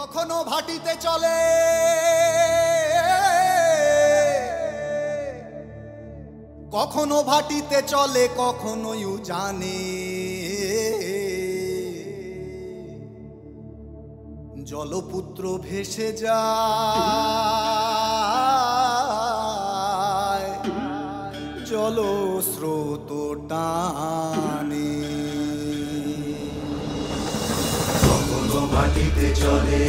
কখনো ভাটিতে চলে কখনো ভাটিতে চলে কখনো জানে জলপুত্র ভেসে যায় জলস্রোত টানে কখনো ভাটিতে চলে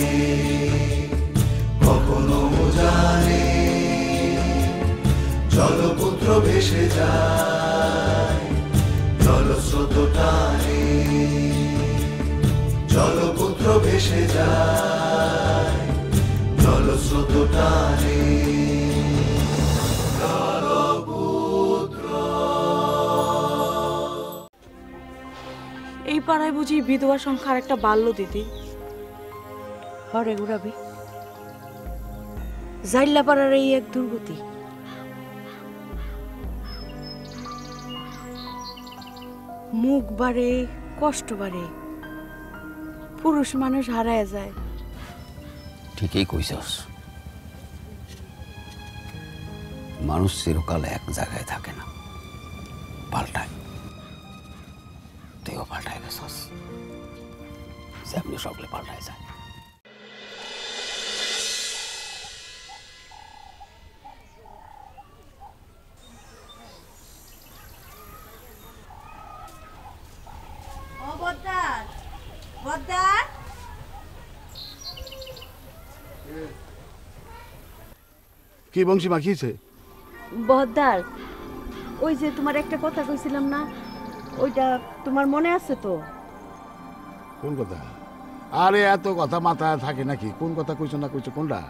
কখনো জানে জলপুত্র ভেসে যায় জলস্রোত টানে জলপুত্র ভেসে যায় জলস্রোত টানে জলপুত্র। এই পাড়ায় বুঝি বিধবার সংখ্যা একটা বাল্য দিদি হরে ঘুরাবি জাইল্লা পাড়ার এই এক দুর্গতি। মুখ বাড়ে কষ্ট বাড়ে পুরুষ মানুষ হারায় যায়। ঠিকই কইছস, মানুষ চিরকাল এক জায়গায় থাকে না, পাল্টায়। তুইও পাল্টায় গেছস, সেমনি সকলে পাল্টায় যায়। কি বংশী মাখিয়েছে? বহদ্দার, ওই যে তোমার একটা কথা কইছিলাম না, ওইটা তোমার মনে আছে তো? কোন কথা? আরে এত কথা মাথায় থাকে নাকি? কোন কথা কইছো না কইছো কোনটা?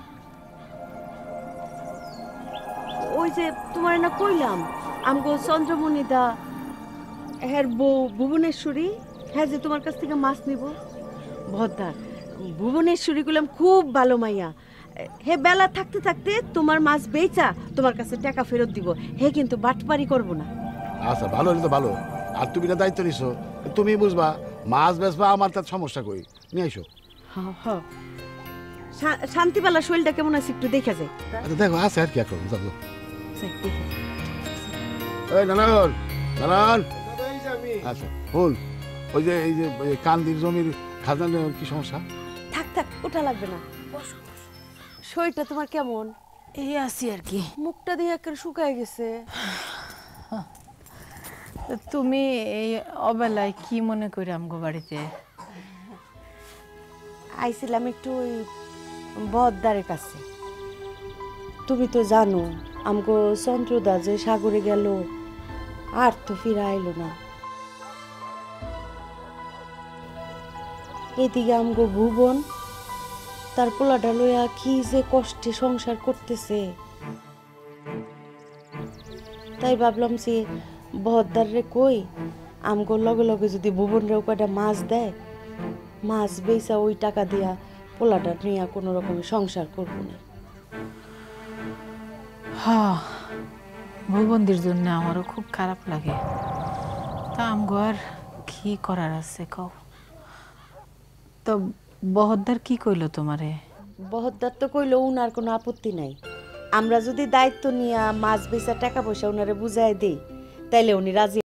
ওই যে তোমার না কইলাম আমগো চন্দ্রমণি দা হ্যার বউ ভুবনেশ্বরী, হ্যাঁ যে তোমার কাছ থেকে মাছ নিব। বহদ্দার, ভুবনেশ্বরী কইলাম খুব ভালো মাইয়া, হে বেলা থাকতে থাকতে তোমার মাছ বেচা তোমার কাছে টাকা ফেরত দিব, হে কিন্তু বাটপারি করব না। আচ্ছা ভালো হলে তো ভালো, আর তুমি না দায়িত্ব নিছো, তুমি বুঝবা মাছ বেচবা, আমার তার সমস্যা কই, নিয়ে আইসো। শান্তিবালা শরীরটা কেমন আছে একটু দেখা যায়। আচ্ছা দেখো আছে আর কি এখন যাবো। এই নানান নানান, আচ্ছা বল, ওই যে এই যে কান্দির জমির খাজনা কি সমস্যা? থাক থাক, ওটা লাগবে না। শরীরটা তোমার কেমন? এই আছি আর কি। মুখটা দিয়ে একেবারে শুকায় গেছে। তুমি এই অবেলায় কি মনে করে আমগো বাড়িতে? আইছিলাম একটু ওই বহদ্দারের কাছে। তুমি তো জানো আমগো চন্দ্রদা যে সাগরে গেল, আর তো ফিরে আইলো না। এদিকে আমগো ভুবন তার পোলাটা লইয়া কি যে কষ্টে সংসার করতেছে, তাই ভাবলাম যে বহদ্দার রে কই আমগো লগে লগে যদি ভুবন রে কয়টা মাছ দেয়, মাছ বেচা ওই টাকা দিয়া পোলাটা নিয়ে কোনো রকমের সংসার করবো না। হ্যাঁ, ভুবনদের জন্য আমারও খুব খারাপ লাগে, তা আমগো আর কি করার আছে কও? তো বহদ্দার কি কইলো তোমারে? বহদ্দার তো কইলো উনার কোনো আপত্তি নাই, আমরা যদি দায়িত্ব নিয়ে মাছ বেচা টাকা পয়সা উনারে বুঝাই দেই তাইলে উনি রাজি।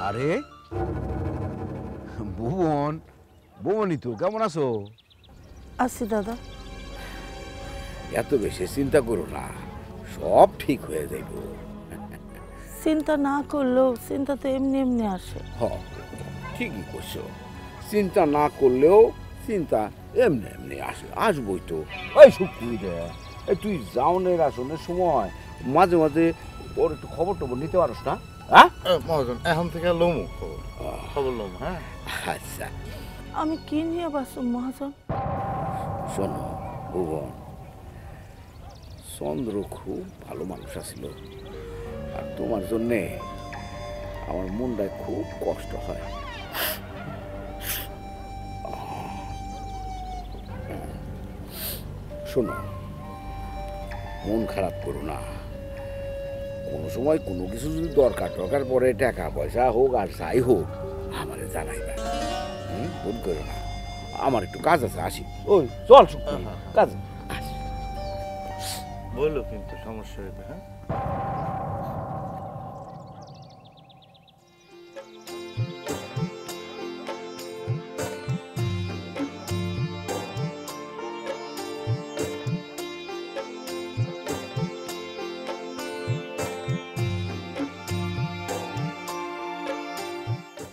আরে ভুবন, ভুবনই তো, কেমন আছো? আছি দাদা। এত বেশি চিন্তা করো না, সব ঠিক হয়ে যাইব। চিন্তা না করলেও চিন্তা তো এমনি এমনি আসে। হ, ঠিকই করছো, চিন্তা না করলেও চিন্তা এমনি এমনি আসবই তো। ওই শুক্রি রে, এই তুই জাউনের আসনের সময় মাঝে মাঝে ওর একটু খবর টবর নিতে পারস না? হ্যাঁ মহাজন, এখন থেকে লমু খবর লমু। হ্যাঁ আচ্ছা আমি কি নিয়ে বাসু মহাজন? শোনো ভুবন, চন্দ্র খুব ভালো মানুষ আছিল, আর তোমার জন্যে আমার মনটায় খুব কষ্ট হয়। শোনো, মন খারাপ করো না। কোনো সময় কোনো কিছু যদি দরকার পরে টাকা পয়সা হোক আর যাই হোক আমারে জানাইবা। ভুল করো না। আমার একটু কাজ আছে, আসি। ওই চল শুক্রি, কাজ আসি। বললো কিন্তু সমস্যা হইবে। হ্যাঁ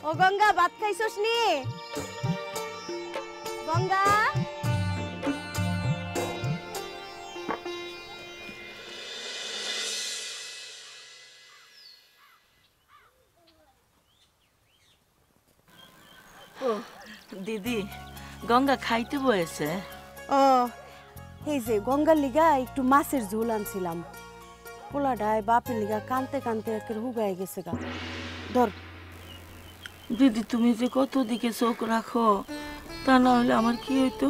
ও গঙ্গা, ভাত খাইছস নি? গঙ্গা, দিদি, গঙ্গা খাইতে বয়েছে। ও এই যে গঙ্গার লিগা একটু মাছের ঝোল আনছিলাম। পোলাডায় বাপের লিগা কানতে কানতে একের হুগায় গেছে গা। ধর। দিদি, তুমি যে কত দিকে চোখ রাখো, তা না হলে আমার কি হইতো?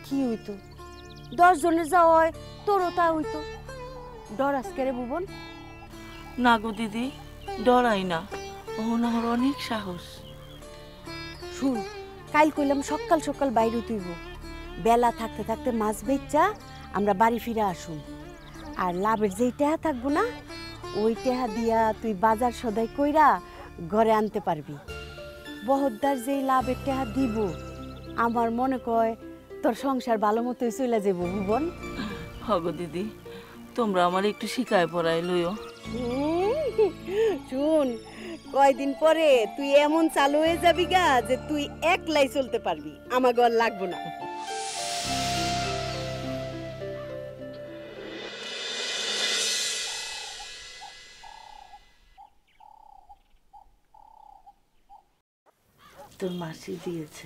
কি হইতো? 10 জনের যা হয় তোরও তা হইতো। ডর আজকে রে ভুবন? না গো দিদি, ডরাই না, ওহন আমার অনেক সাহস। শুন, কাল কইলাম সকাল সকাল বাইরে তুইব, বেলা থাকতে থাকতে মাছ বেচা আমরা বাড়ি ফিরে আসুন। আর লাভের যেই টেহা থাকবো না, ওই টেহা দিয়া তুই বাজার সদাই কইরা ঘরে আনতে পারবি। বহদ্দার যেই লাভের টেহা দিব, আমার মনে কয় তোর সংসার ভালো মতোই চলে যাব ভুবন। হগো দিদি, তোমরা আমার একটু শিখায় পড়াই লইও। শুন, কয়দিন পরে তুই এমন চালু হয়ে যাবি গা যে তুই একলাই চলতে পারবি, আমার ঘর লাগবো না। তোর মাসি দিয়েছে।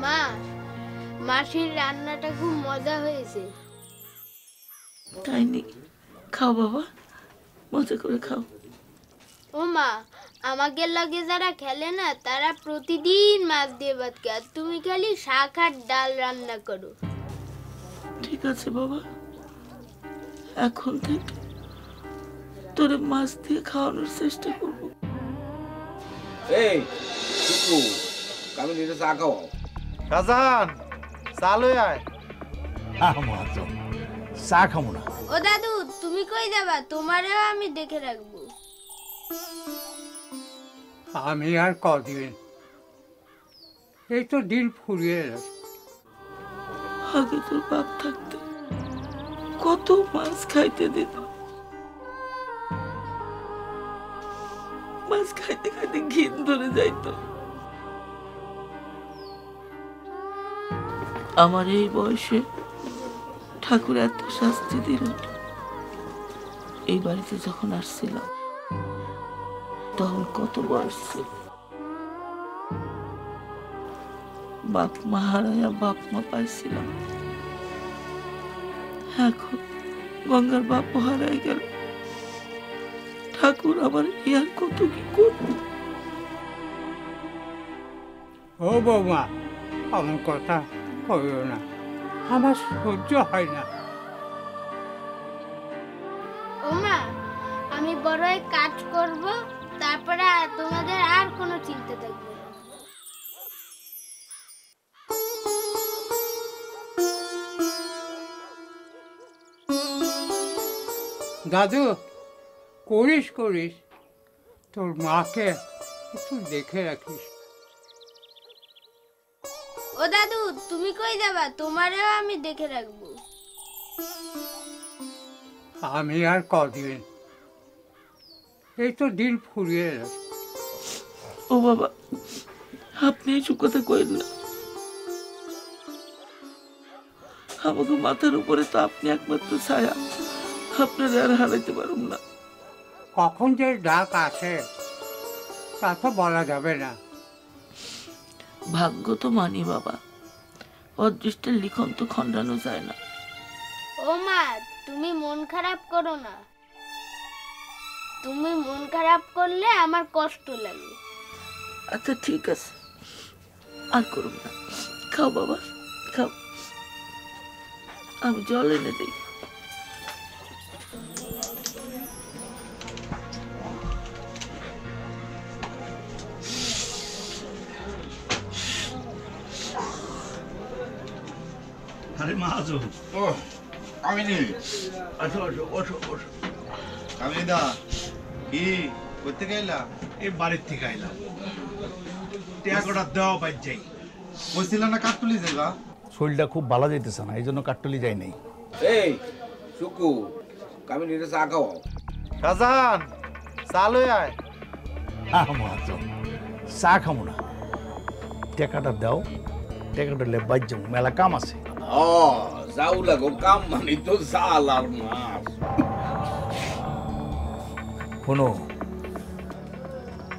মা, মাসির রান্নাটা খুব মজা হয়েছে। তাই নি? খাও বাবা, মজা করে খাও। ও মা, আমাকে লাগে যারা খেলে না তারা প্রতিদিন মাছ দিয়ে ভাত খায়, তুমি খালি শাক আর ডাল রান্না করো। ঠিক আছে বাবা, এখন থেকে তোরে মাছ দিয়ে খাওয়ানোর চেষ্টা করব। এই শুক্রু, কামিনীটা চা খাওয়াও। শাহজাহান, চালু আয়। মহাজন, চা খাবো না। ও দাদু, তুমি কই যাবা? তোমারেও আমি দেখে রাখবো। আমি আর কদিন, এই তো দিন ফুরিয়ে গেছে। আগে তোর বাপ থাকতে কত মাছ খাইতে দিত, মাছ খাইতে খাইতে ঘিন ধরে যাইতো। আমার এই বয়সে ঠাকুর এত শাস্তি দিল। এই বাড়িতে যখন আসছিলাম তখন কত বয়স ছিল, বাপ মা হারাইয়া বাপ মা পাইছিলাম। এখন গঙ্গার বাপ হারাই গেল, ঠাকুর আমার ইয়ার কত কি করবে। ও বৌমা, আমার কথা কইও না, আমার সহ্য হয় না। ও মা, আমি বড়ই কাজ করব, তারপরে তোমাদের আর কোনো চিন্তা থাকবে না। দাদু, করিস করিস, তোর মাকে একটু দেখে রাখিস। দাদু তুমি কই যাবা? তোমারেও আমি দেখে রাখবো। আমি আর কদিন, এই তো দিন ফুরিয়ে এলো। ও বাবা, আপনি এসব কথা কইন না। আমাকে মাথার উপরে তো আপনি একমাত্র ছায়া, আপনার আর হারাইতে পারুম না। কখন যে ডাক আসে তা তো বলা যাবে না। ভাগ্য তো মানি বাবা, অদৃষ্টের লিখন তো খণ্ডানো যায় না। ও মা, তুমি মন খারাপ করো না। তুমি মন খারাপ করলে আমার কষ্ট লাগে। আচ্ছা ঠিক আছে, আর করুন না। খাও বাবা, খাও। আমি জল এনে দিই। আরে মাহাজন, ও কামিনী, আসো আসো, বসো বসো। কামিনী দা, কি করতে গেলা? এই বাড়ির থেকে আইলাম, টাকাটা দেওয়া পাই যাই। বলছিলাম না কাঠতুলি যাইবা? শরীরটা খুব ভালো যাইতেছে না, এই জন্য কাঠটলি যাই নাই। এই সুকু, কামিনীরে চা খাওয়াও। শাহজাহান, চালু আয়। মাহাজন, চা খাবো না, টাকাটা দাও, টাকাটা লে বাইর যাবো, মেলা কাম আছে। ও যাও লাগো, কাম মানে তো জাল আর মাছ। শোনো,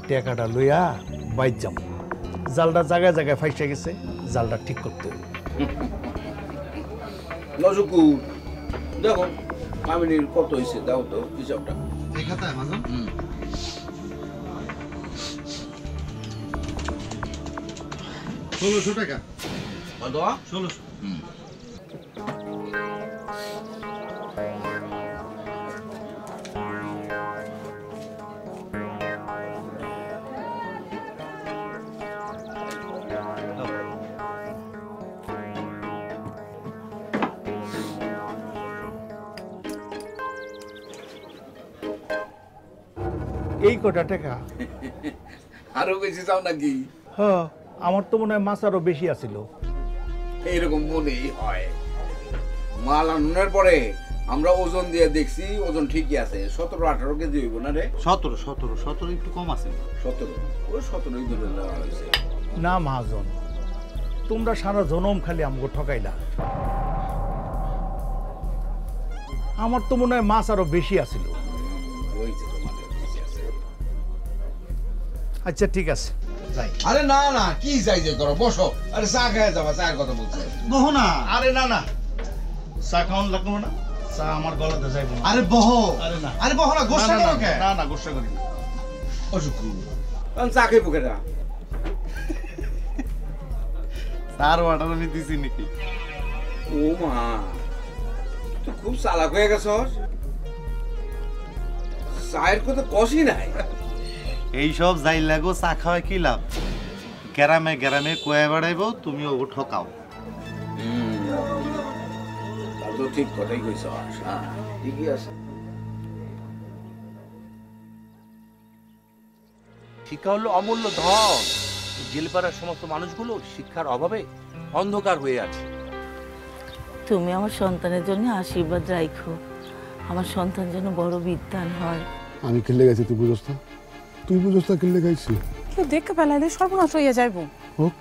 টাকাটা লইয়া বাইর যাবো, জালটা জায়গায় জায়গায় ফাইসে গেছে, জালটা ঠিক করতে হবে। নজুকু দেখো কামিনীর কত হয়েছে, দাও তো হিসাবটা। এই খাতায় মাজন? 1600 টাকা। কত? 1600। এই কটা টাকা? আরো বেশি চাও নাকি? হ্যাঁ, আমার তো মনে হয় মাছ আরো বেশি আছিল। এইরকম মনেই হয়। মাল আনানোর পরে আমরা ওজন দিয়ে দেখছি, ওজন ঠিকই আছে। 17-18 কেজি হইব না রে? 17 একটু কম আছে। 17, ওই 17ই ধরে নেওয়া হয়েছে। না মহাজন, তোমরা সারা জনম খালি আমাকে ঠকাইলা। আমার তো মনে হয় মাছ আরো বেশি আছিল। আচ্ছা ঠিক আছে, যাই। আরে না না, কি যাই যাই করো, বসো। আরে চা খেয়ে যাবা, চায়ের কথা বলছে। বহো না। আরে না না, চা খাওয়ান লাগবো না, চা আমার গলাতে যাইব না। আরে বহো। আরে না, আরে বহো না, গোসা করো কে? না না, গোসা করি না। অসুখ কারণ চা খেয়ে বুকেটা। স্যার অর্ডার আমি দিছি নাকি? ও মা, তুই খুব চালাক হয়ে গেছস। চায়ের কথা কষই নাই। এইসব যাই লাগো চা খাওয়ায় কি লাভ? গ্রামে গ্রামে কয়ে বেড়াইব, তুমি ও ঠকাও। তা তো ঠিক কথাই কইছ। হ্যাঁ ঠিকই আছে। শিক্ষা হলো অমূল্য ধন। জেলপাড়ার সমস্ত মানুষগুলো শিক্ষার অভাবে অন্ধকার হয়ে আছে। তুমি আমার সন্তানের জন্য আশীর্বাদ রাখো, আমার সন্তান যেন বড় বিদ্বান হয়। আমি খেলে গেছি, তুই বুঝোস না? তুই বুঝোস না খেলে গেছি? কেউ দেখে পেলাইলে সর্বনাশ হইয়া যাইব। হোক,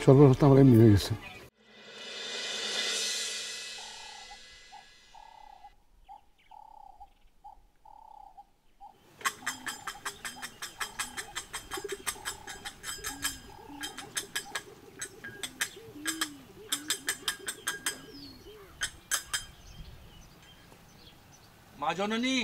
সর্বনাশ আমার এমনি হয়ে গেছে। মা জননী,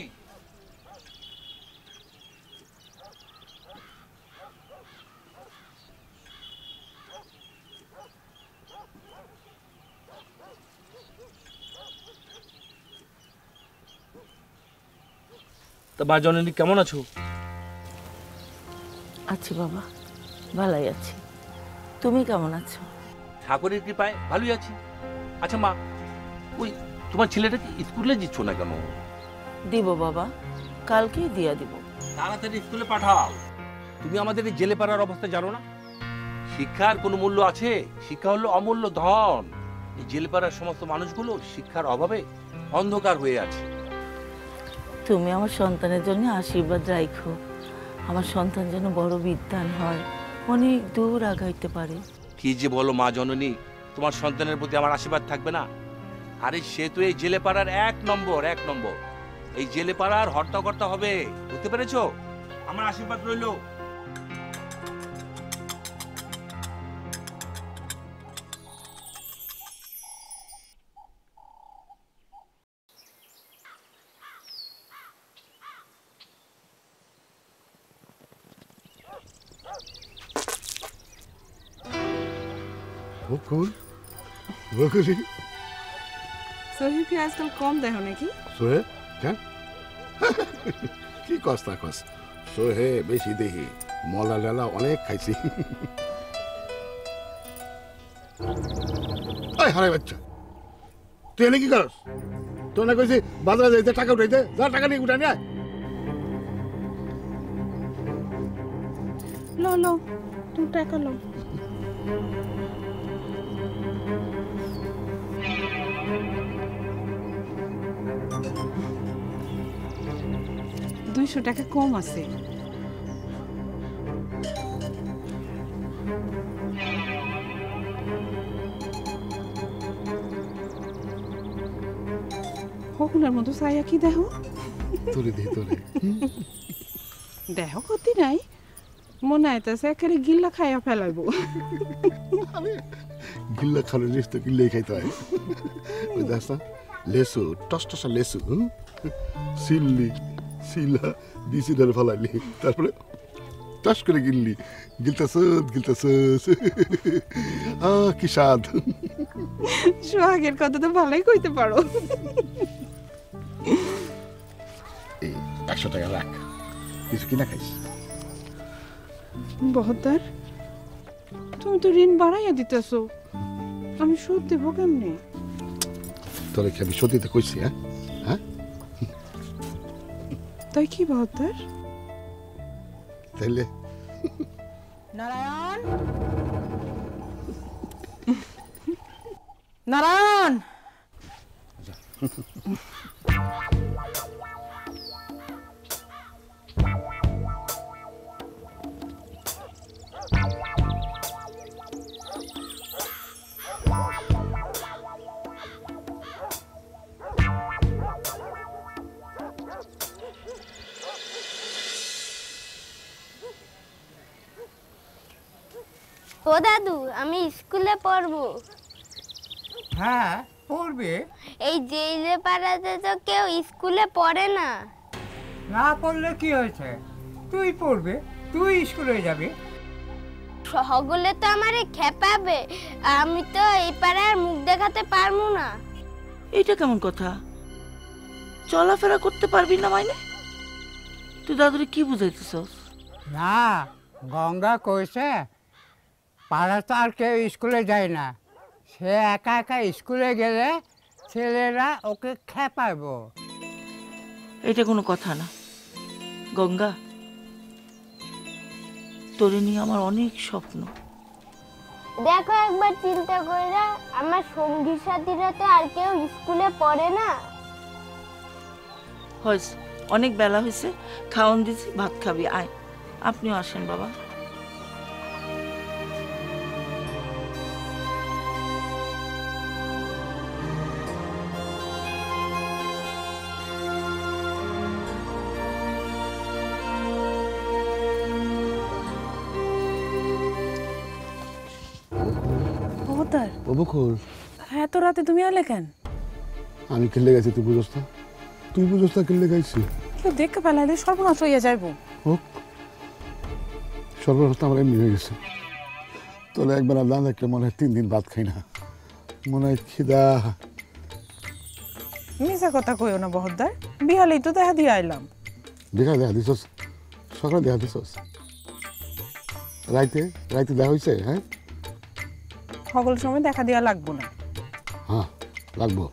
তা মা জননী কেমন আছো? আছি বাবা, ভালোই আছি। তুমি কেমন আছো? ঠাকুরের কৃপায় ভালোই আছি। আচ্ছা মা, ওই তোমার ছেলেটাকে স্কুলে দিচ্ছ না কেন? দিব বাবা, কালকেই দিয়া দিব। তাড়াতাড়ি স্কুলে পাঠাও। তুমি আমাদের এই জেলে পাড়ার অবস্থা জানো না? শিক্ষার কোনো মূল্য আছে? শিক্ষা হলো অমূল্য ধন। এই জেলপাড়ার সমস্ত মানুষগুলো শিক্ষার অভাবে অন্ধকার হয়ে আছে। তুমি আমার সন্তানের জন্য আশীর্বাদ রাখো। আমার সন্তান যেন বড় বিদ্বান হয়, অনেক দূর আগাইতে পারে। কি যে বলো মা জননী, তোমার সন্তানের প্রতি আমার আশীর্বাদ থাকবে না? আরে সে তো এই জেলেপাড়ার এক নম্বর। এই জেলেপাড়ার হর্তাকর্তা হবে, বুঝতে পেরেছো? আমার আশীর্বাদ রইলো। বকুল বকুলি সোহেব কি আজকাল কম দেখো নাকি? সোহে কেন কি কস্তা কস? সোহে বেশি দেখি, মলা লেলা অনেক খাইছি। হারাই বাচ্চা, তুই এনে কি করস? তোর না কইছি বাজারে যাইতে টাকা উঠাইতে, যা টাকা নিয়ে উঠাই নিয়ে। লো লো তুমি টাকা লো। $200 কম আছে। ফকুলের মতো চাইয়া কি দেখো? তোরে দে তোরে দেহ ক্ষতি নাই, মনে আইতাছে একেবারে গিল্লা খাইয়া ফেলাইবো। গিল্লা খালো জিনিস তো গিল্লাই খাইতে হয়। ওই দেখ না লেসু, টসটসা লেসু সিললি সিলা বিসি ধরে ফেলাইলি, তারপরে টস করে গিললি, গিলতাস কি স্বাদ। সোহাগের কথা তো ভালোই কইতে পারো। এই 100 টাকা রাখ, কিছু কিনা খাইস। বহদ্দার, তুমি তো ঋণ বাড়াইয়া দিতেছো, আমি সুদ দেবো কেমনে? তোরে কি আমি সত্যি কইছি? হ্যাঁ তাই কি বহদ্দার? তাইলে নারায়ণ, নারায়ণ, ও দাদু, আমি স্কুলে পড়বো। হ্যাঁ পড়বে। এই জেলে পাড়াতে তো কেউ স্কুলে পড়ে না। না পড়লে কি হয়েছে? তুই পড়বে, তুই স্কুলে যাবি। সকলে তো আমারে খেপাবে, আমি তো এই পাড়ার মুখ দেখাতে পারবো না। এটা কেমন কথা? চলাফেরা করতে পারবি না মানে? তুই দাদুরে কি বুঝাইতেছস? না, গঙ্গা কইছে পাড়া তো আর কেউ স্কুলে যায় না, সে একা একা স্কুলে গেলে ছেলেরা ওকে খেপাইব। এটা কোনো কথা না গঙ্গা, তোরে নিয়ে আমার অনেক স্বপ্ন। দেখো একবার চিন্তা কইরা, আমার সঙ্গী সাথীরা তো আর কেউ স্কুলে পড়ে না। হয়েছে, অনেক বেলা হয়েছে, খাওয়ান দিছি, ভাত খাবি, আয়। আপনিও আসেন বাবা। বকুল, এত রাতে তুমি এলে কেন? আমি খেলে গেছি, তুই বুঝস না? তুই বুঝস না খেলে গেছি? কেউ দেখতে পেলাইলে সর্বনাশ হইয়া যাইব। হোক, সর্বনাশ আমার এমনি হয়ে গেছে। তোলে একবার না দেখলে মনে হয় 3 দিন ভাত খাই না, মনে হয় খিদা। মিছা কথা কইও না বহদ্দার, বিহালেই তো দেখা দিয়ে আইলাম। দেখা দিছস? সকালে দেখা দিছস? রাইতে দেখা হয়েছে? হ্যাঁ, সকল সময় দেখা দেওয়া লাগবো না। হ্যাঁ লাগবো,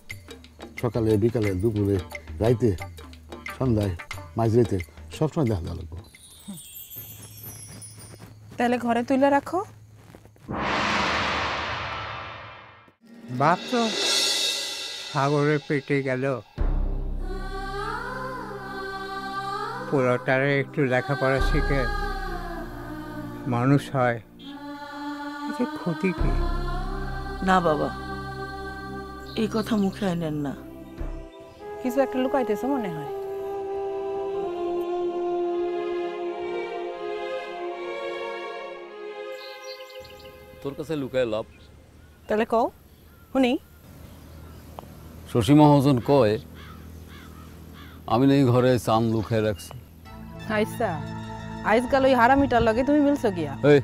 সকালে বিকালে দুপুরে রাইতে সন্ধ্যায় মাঝরাইতে সবসময় দেখা দেওয়া লাগবো। তাহলে ঘরে তুলে রাখো, বাপ তো সাগরের পেটে গেল, পোলাটারে একটু লেখাপড়া শিখে মানুষ হয়, এতে ক্ষতি কি? না বাবা, এই কথা মুখে আনেন না। কিছু একটা লুকাইতেছে মনে হয়। তোর কাছে লুকায় লাভ। তাহলে কও শুনি। শশী মহাজন কয় আমি নেই ঘরে চান লুকায় রাখছি। আচ্ছা, আজকাল ওই হারামিটার লগে তুমি মিলছো গিয়া? এই